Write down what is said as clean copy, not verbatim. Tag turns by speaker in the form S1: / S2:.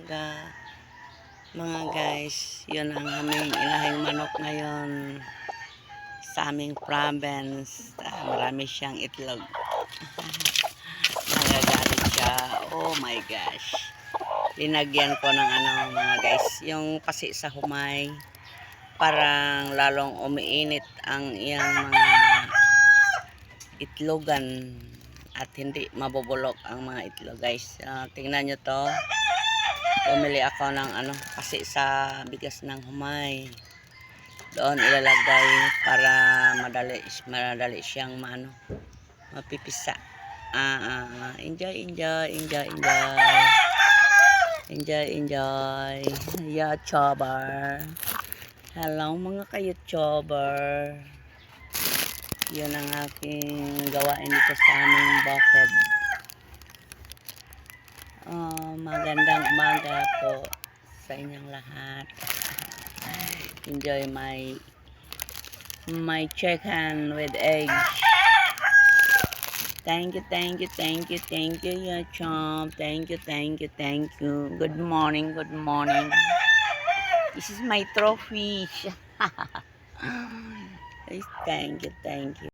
S1: umaga mga guys. Yun ang aming inahing manok ngayon sa aming province. Marami siyang itlog. Nagagalit siya. Oh my gosh. Linagyan ko ng mga guys, yung pasi sa humay. Parang lalong umiinit ang iyang mga itlogan at hindi mabubulok ang mga itlog guys. Tingnan nyo to. Bumili ako ng kasi sa bigas ng humay. Doon ilalagay para madali siyang mapipisa. Enjoy. YouTuber. Hello mga ka-YouTuber. Yun ang aking gawain dito sa aming bukid. Magandang umaga po sa inyong lahat. Enjoy my chicken with eggs. Thank you YouTube. Thank you. Good morning. This is my trophy. Thank you.